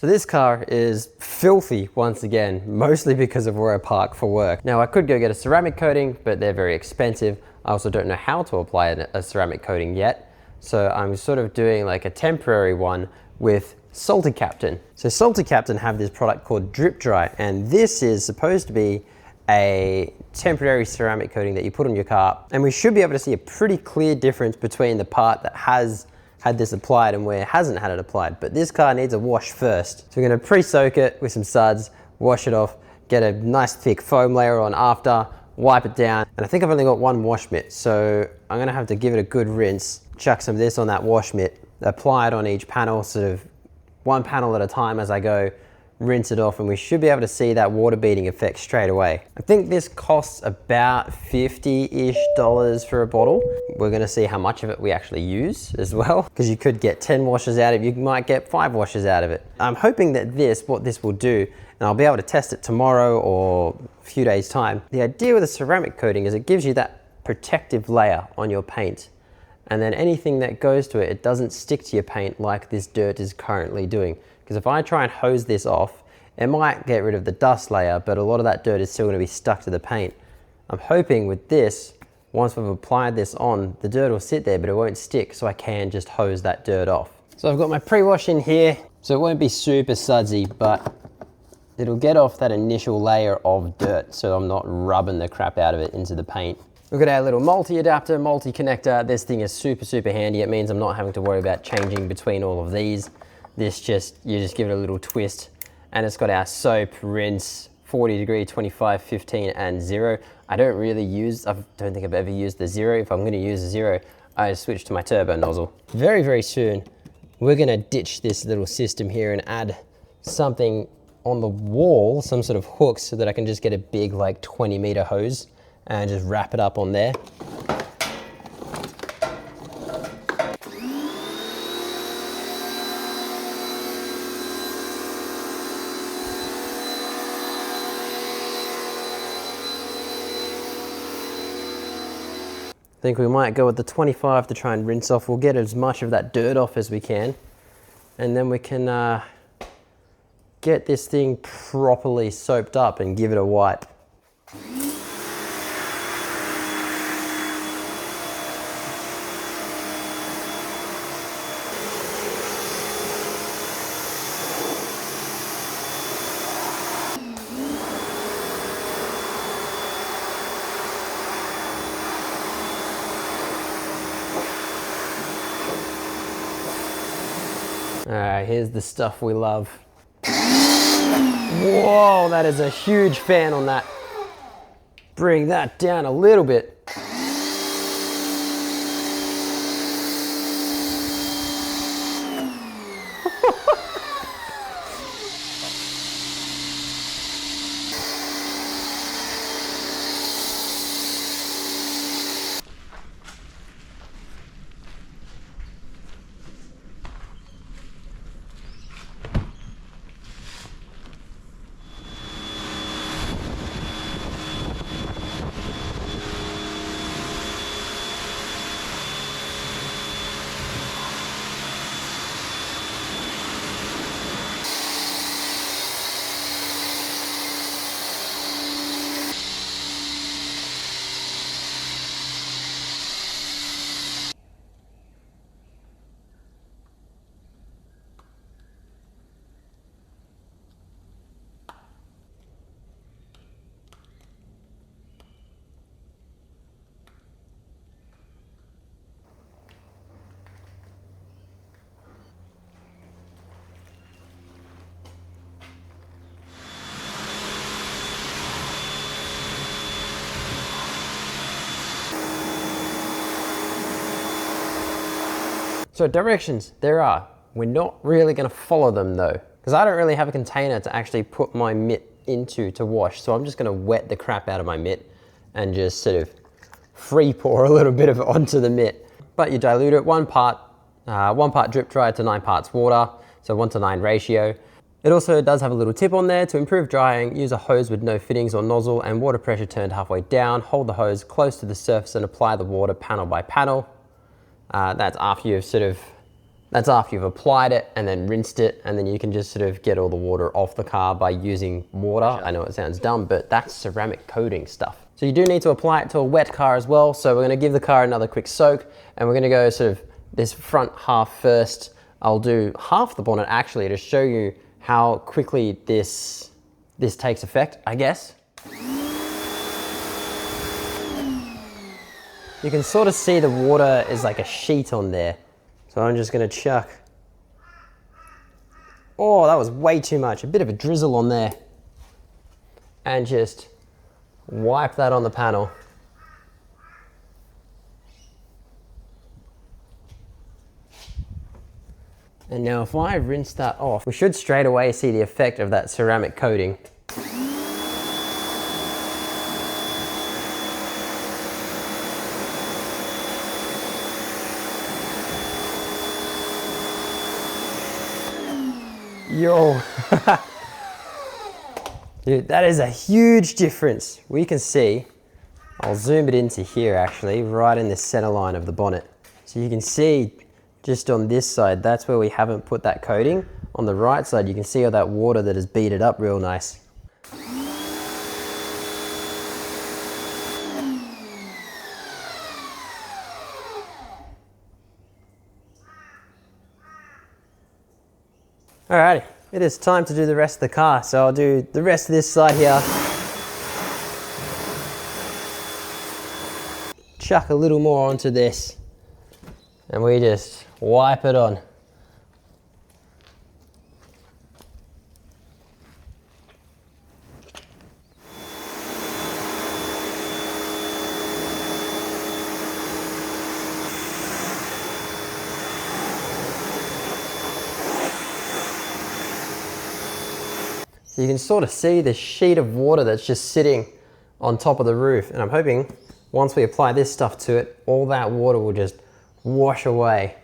So this car is filthy once again, mostly because of where I park for work. Now I could go get a ceramic coating, but they're very expensive. I also don't know how to apply a ceramic coating yet. So I'm sort of doing like a temporary one with Salty Captain. So Salty Captain have this product called Drip Dry, and this is supposed to be a temporary ceramic coating that you put on your car. And we should be able to see a pretty clear difference between the part that has had this applied and where it hasn't had it applied. But this car needs a wash first. So we're gonna pre-soak it with some suds, wash it off, get a nice thick foam layer on after, wipe it down. And I think I've only got one wash mitt, so I'm gonna have to give it a good rinse, chuck some of this on that wash mitt, apply it on each panel, sort of one panel at a time as I go, rinse it off, and we should be able to see that water beading effect straight away. I think this costs about $50-ish for a bottle. We're gonna see how much of it we actually use as well, because you could get 10 washes out of it, you might get 5 washes out of it. I'm hoping that what this will do, and I'll be able to test it tomorrow or a few days time. The idea with a ceramic coating is it gives you that protective layer on your paint. And then anything that goes to it, it doesn't stick to your paint like this dirt is currently doing. Because if I try and hose this off, it might get rid of the dust layer, but a lot of that dirt is still going to be stuck to the paint. I'm hoping with this, once we've applied this on, the dirt will sit there, but it won't stick, so I can just hose that dirt off. So I've got my pre-wash in here, so it won't be super sudsy, but it'll get off that initial layer of dirt, so I'm not rubbing the crap out of it into the paint. Look at our little multi-adapter, multi-connector. This thing is super, super handy. It means I'm not having to worry about changing between all of these. You just give it a little twist, and it's got our soap, rinse, 40 degree, 25, 15, and 0. I don't think I've ever used the 0. If I'm gonna use the 0, I switch to my turbo nozzle. Very, very soon, we're gonna ditch this little system here and add something on the wall, some sort of hook, so that I can just get a big like 20-meter hose and just wrap it up on there. I think we might go with the 25 to try and rinse off. We'll get as much of that dirt off as we can, and then we can get this thing properly soaped up and give it a wipe. All right, here's the stuff we love. Whoa, that is a huge fan on that. Bring that down a little bit. So directions, there are. We're not really gonna follow them though, because I don't really have a container to actually put my mitt into to wash. So I'm just gonna wet the crap out of my mitt and just sort of free pour a little bit of it onto the mitt. But you dilute it, one part drip dry to 9 parts water, so 1:9 ratio. It also does have a little tip on there. To improve drying, use a hose with no fittings or nozzle and water pressure turned halfway down. Hold the hose close to the surface and apply the water panel by panel. That's after you've sort of That's after you've applied it and then rinsed it, and then you can just sort of get all the water off the car by using water. I know it sounds dumb, but that's ceramic coating stuff. So you do need to apply it to a wet car as well. So we're gonna give the car another quick soak, and we're gonna go sort of this front half first. I'll do half the bonnet actually to show you how quickly this takes effect, I guess. You can sort of see the water is like a sheet on there. So I'm just gonna chuck. Oh, that was way too much. A bit of a drizzle on there. And just wipe that on the panel. And now if I rinse that off, we should straight away see the effect of that ceramic coating. Yo, dude, that is a huge difference. We can see, I'll zoom it into here actually, right in the center line of the bonnet. So you can see just on this side, that's where we haven't put that coating. On the right side, you can see all that water that has beat it up real nice. Alrighty, it is time to do the rest of the car. So I'll do the rest of this side here. Chuck a little more onto this, and we just wipe it on. So you can sort of see the sheet of water that's just sitting on top of the roof. And I'm hoping once we apply this stuff to it, all that water will just wash away.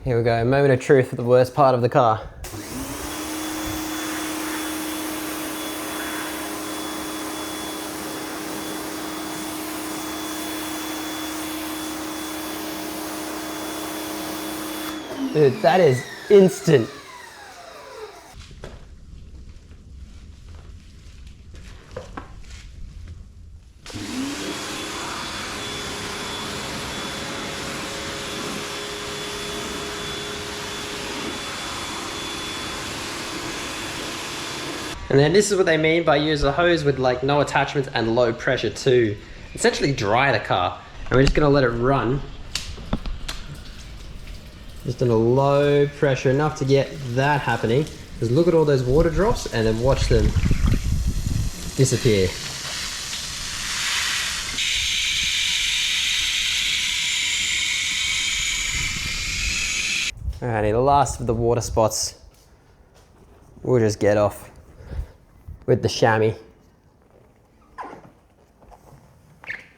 Here we go, moment of truth for the worst part of the car. Dude, that is instant. And then this is what they mean by use a hose with like no attachments and low pressure to essentially dry the car. And we're just gonna let it run. Just on a low pressure, enough to get that happening. Just look at all those water drops and then watch them disappear. Alrighty, the last of the water spots we'll just get off with the chamois.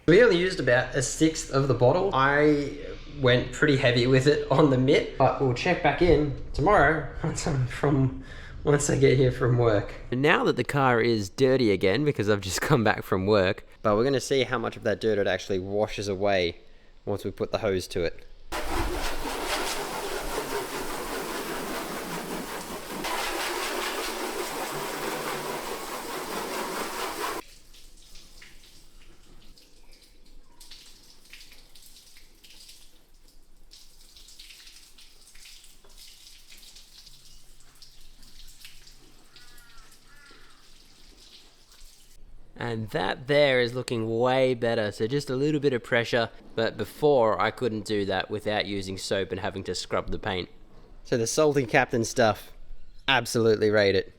We only used about 1/6 of the bottle. I went pretty heavy with it on the mitt, but we'll check back in tomorrow once I get here from work. And now that the car is dirty again because I've just come back from work, but we're gonna see how much of that dirt it actually washes away once we put the hose to it. And that there is looking way better. So just a little bit of pressure, but before I couldn't do that without using soap and having to scrub the paint. So the Salty Captain stuff, absolutely rate it.